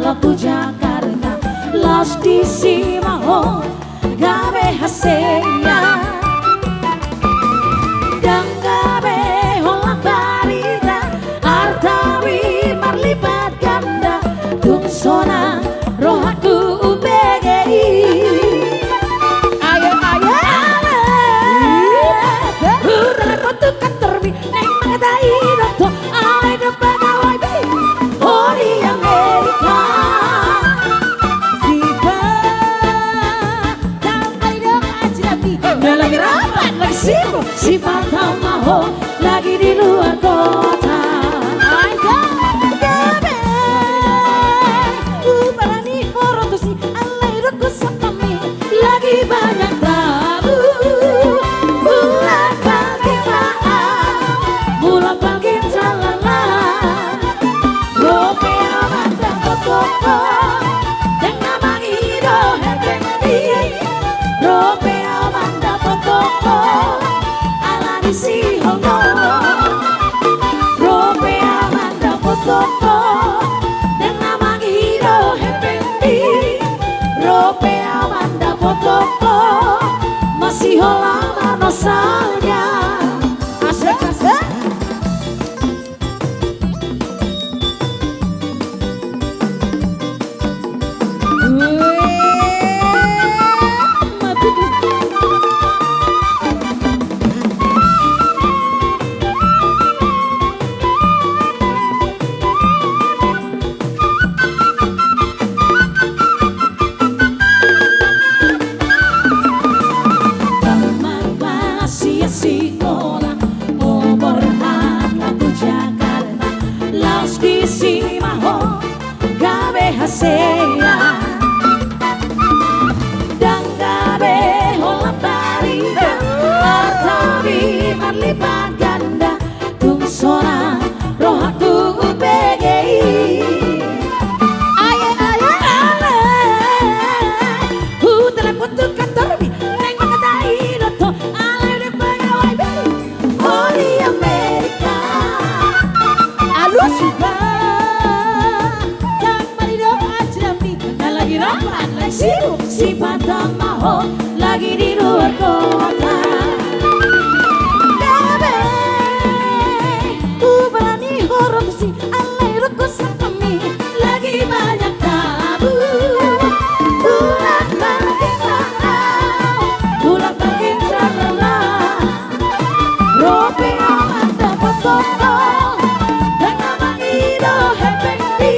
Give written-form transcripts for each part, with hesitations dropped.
lagu Jakarta los di simaho gawe hasilnya dan gawe hola barita artawi marlibat ganda tuksona rohaku UBGI ayo udah kotuk katerbi neng mengatai dokter alai depan awai bi ori Amerika siba dan ayo ajnabi lagi rapat lagi sibuk si patah maho lagi di luar kota ayo gabe ubarani horotosi alai roku sapami lagi banyak tabu bulan pagi tralala Ropea manda kotoko dan nama hiro hebendi Ropea manda kotoko ala di si hongo Ropea manda kotoko dan nama hiro hebendi Ropea manda kotoko masih lama nosalnya asik-asik sekolah umur lagu Jakarta los di simaho gawe hasilnya dan gawe hola barita artawi marlibat ganda tungsona rohaku UBGI aye telepon tuh kantor bi neng mengatai dokter sibuk si patah maho lagi di luar kota gabe ubarani horotosi alai roku sapami lagi banyak tabu bulan pagi tralala Ropea manda kotoko dan nama hiro hebendi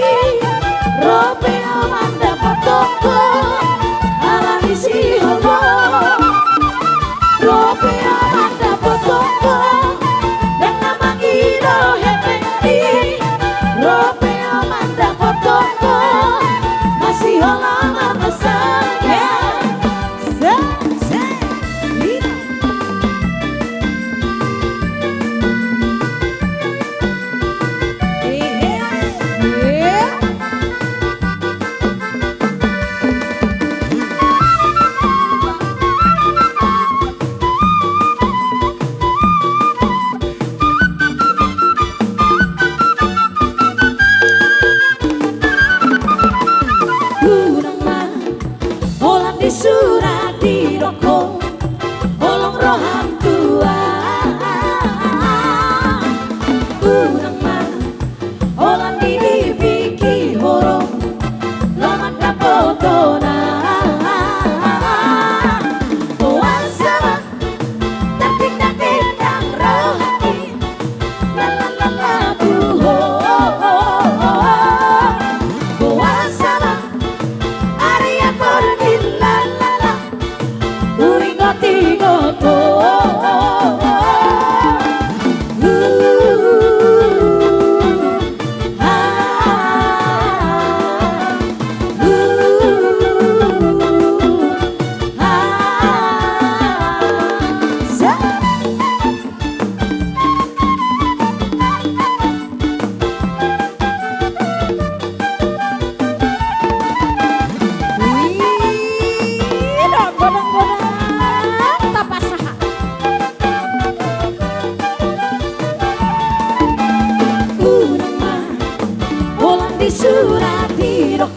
Ropea manda kotoko ala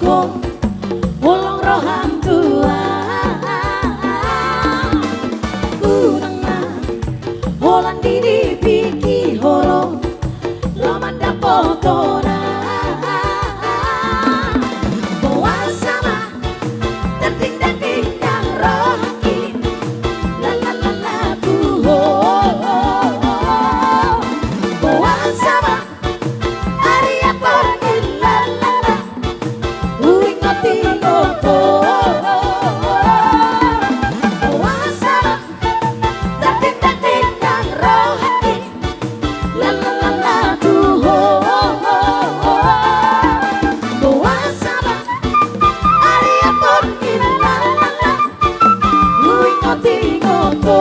pun ulung roham tua unang ma holan didi biki horo lomanda potona buat sama terting-terting yang rohaki la la la la buat sama hari apa la la la uing ngoti ngopo buat sama terting-terting yang rohaki la la la la buat sama hari apa la la la uing ngoti ngopo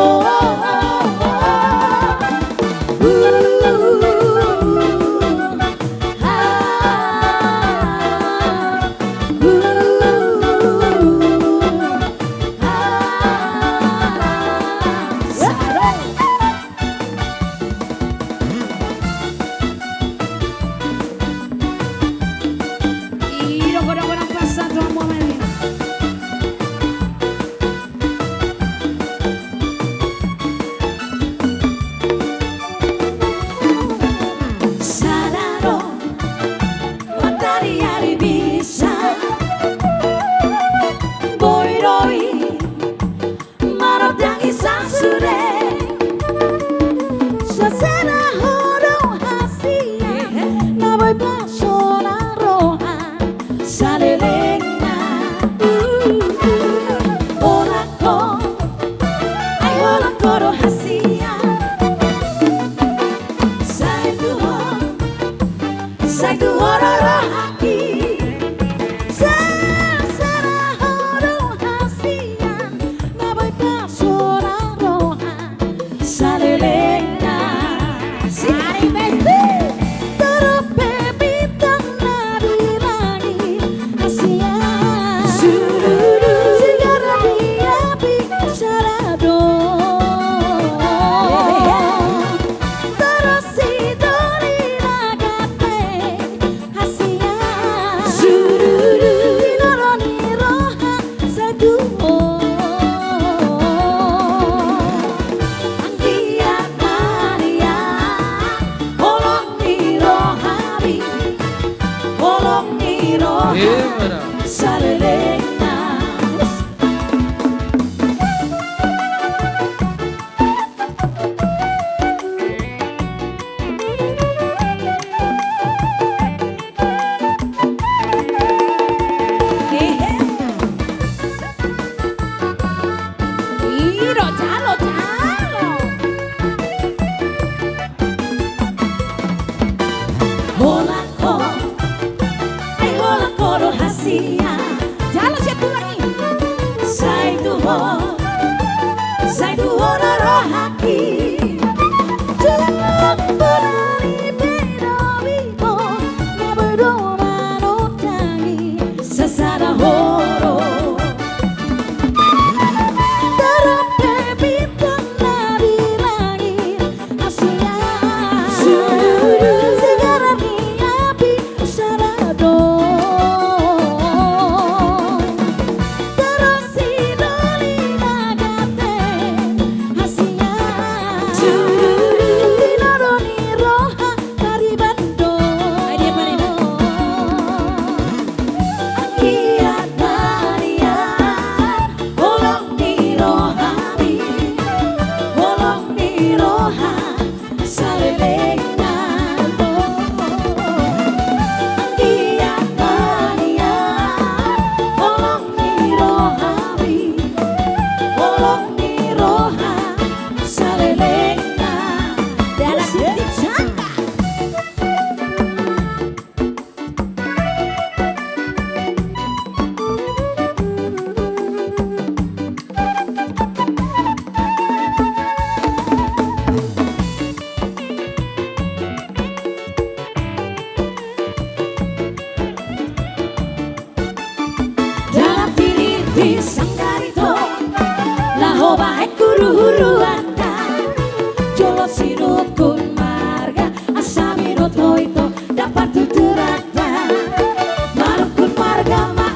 dapat tuturada marukun marga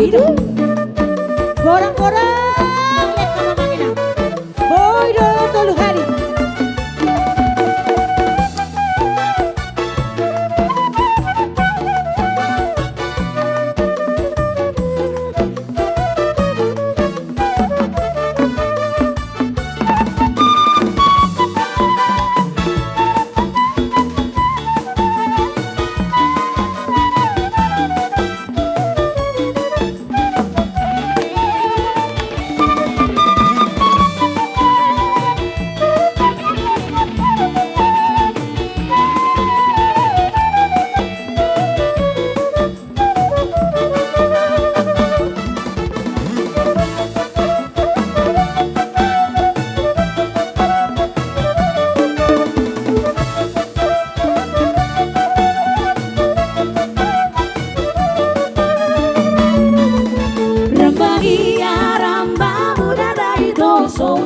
Hidup. Gorang-gorang lihat kamu makina. Boy dong tolu hari.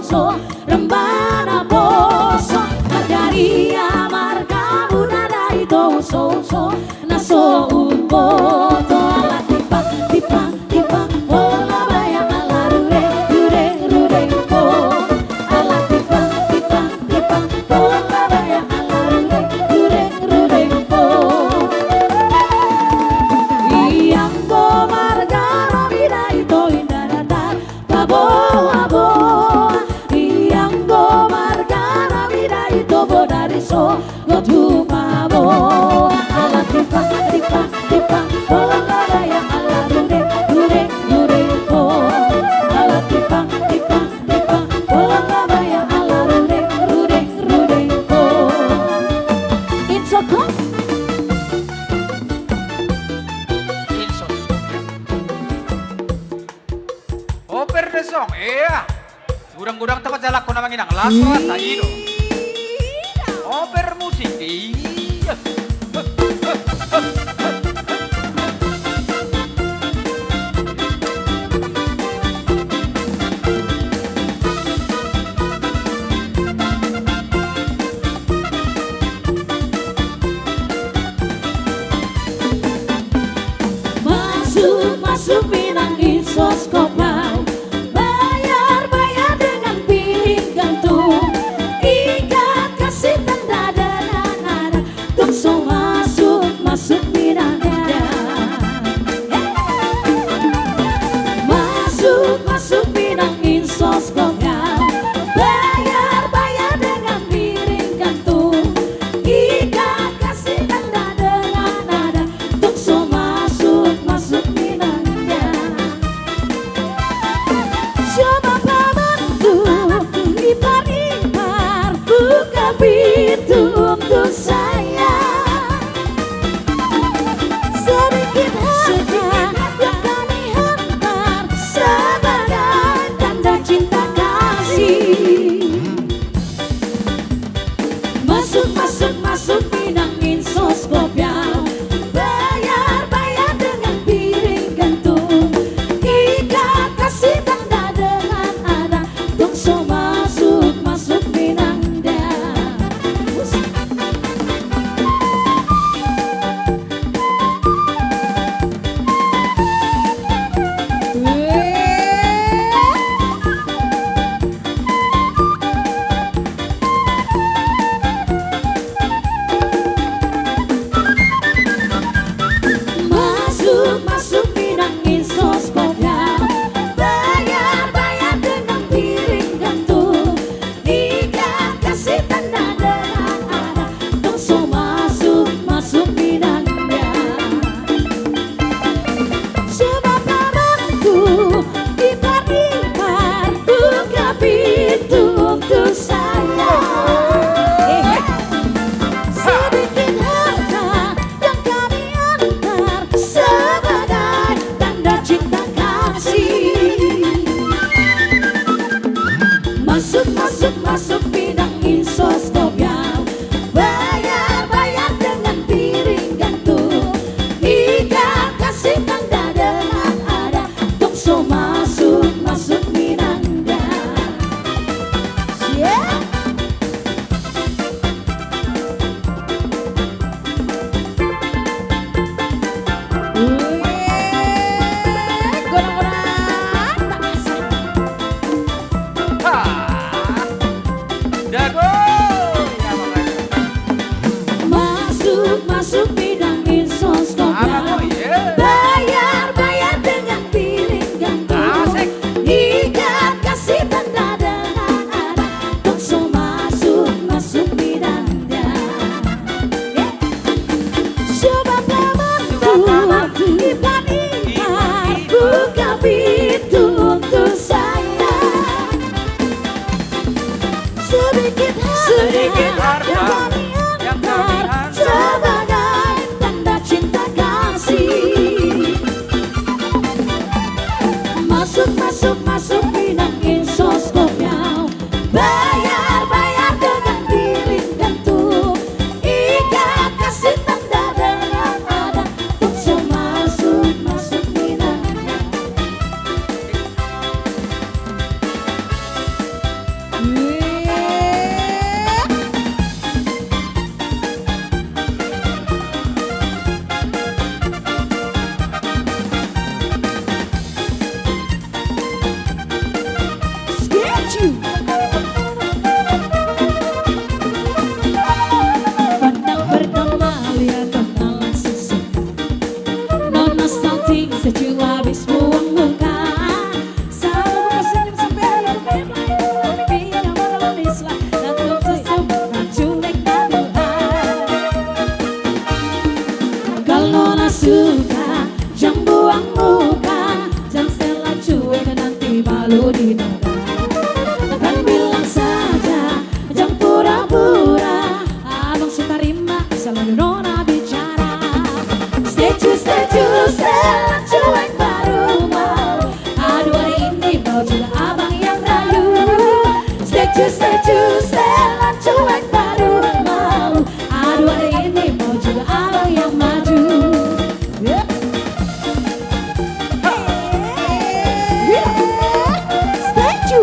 So rembana boso margaria marga budada itu so naso umbo to ala tipa ola baya ala rure po ala tipa ola baya ala rure po iyang go marga robida itu indarata babo so go to pabo ala tipa ola baya ala rure po ala tipa ola baya ala rure po it's a come Oper de song iya gudang-gudang takut jalak ko na manginang laso ata ino Oper musik iya. Masuk pinangin sos kopau bayar dengan piring gantung ikat kasih tanda nada tuk so masuk pinangnya masuk pinangin sos kopau bayar dengan piring gantung ikat kasih tanda nada tuk so masuk pinangnya coba bantu ipar buka pintu untuk saya sedikit harta yang kami hantar sebagai tanda cinta kasih masuk pinangin sos kopiau bayar dengan piring gantung ikat kasih tanda dengan ada tuk so masuk pinangnya masuk pinangin sos kopiau bayar dengan piring gantung ikat kasih tanda dengan ada tuk so masuk pinangnya coba bantu ipar buka pintu untuk saya sedikit harta yang kami antar sebagai tanda cinta kasih masuk pinangin sos kopiau bayar dengan piring gantung ikat kasih tanda dengan ada tuk so masuk pinangnya yeah. masuk pinangin soskopnya. Bayar dengan billing tentu. Ikat kasih tanda dengan ada. Untuk masuk pinangnya. Pandang pertama lihat kenalan sesuka. Nona salting sejuk habis buang muka. Selalu senyum sampai lupa tapi yang manis lah. Dan belum sesuka cuek dan doa. Kalau nona suka jangan buang muka. Jangan setelah cuek dan nanti malu di dada. Kan bilang saja jangan pura-pura. Abang suka rima selalu nona bicara. Setuju setelah cuek baru mau. Aduh hari ini mau juga abang yang rayu. Setuju setelah cuek baru mau. Aduh hari ini mau juga abang yang maju. Setuju.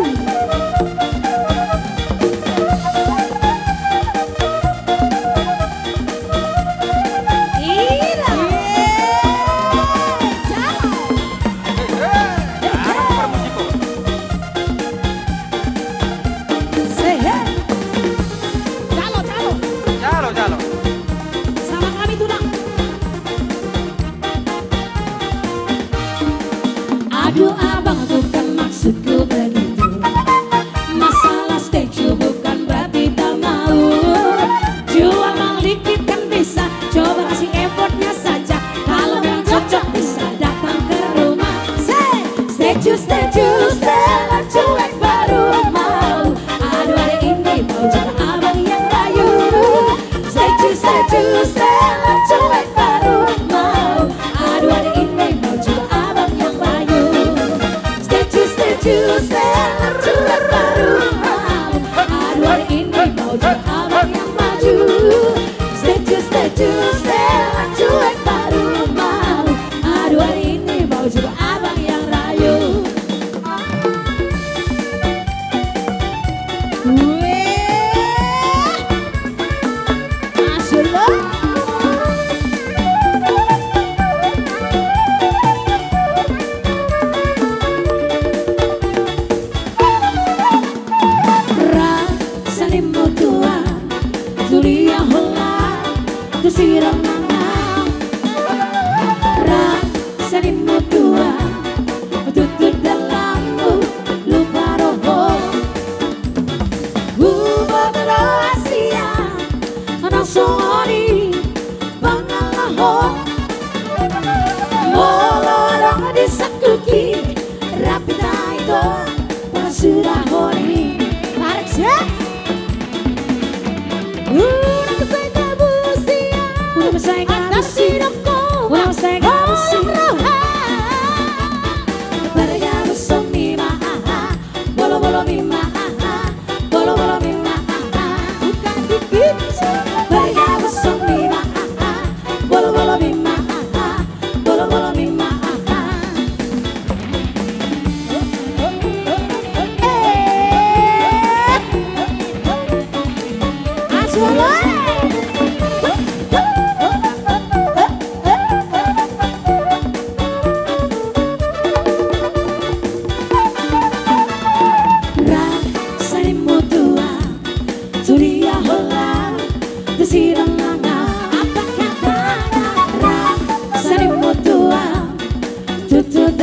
Jalo. Sama kami tulang. Aduh abang bukan maksudku begitu. Masalah statue bukan berarti tak mau. Jual mal dikit kan bisa. Coba kasih effortnya saja. Kalau memang cocok bisa datang ke rumah. Statue setelah cuek baru mau. Aduh hari ini mau juga abang yang rayu. Statue setelah cuek baru mau. Aduh hari ini mau juga abang yang rayu. Statue setelah cuek baru mau. Aduh hari ini mau juga abang yang maju. Statue setelah cuek baru mau. Aduh hari ini mau juga abang yang rayu. Rasanimu tua, tulia hola, tusiram nangang. Rasanimu tua, tutut dalammu, lupa roho. Ubah rahasia, anak sori, pangalaho. Molorong disakuki, rapi taito, sudah hori. Tarik siap. Udah selesai kabusia, udah selesai kabusia, udah selesai kabusia. Bergabu somima, bolo mima, bolo mima, bukan dikit. Bergabu somima, bolo mima, bolo mima. Rasanimu tua, tulia hola, tusiram nangang. Apa katanya? Rasanimu tua, tutut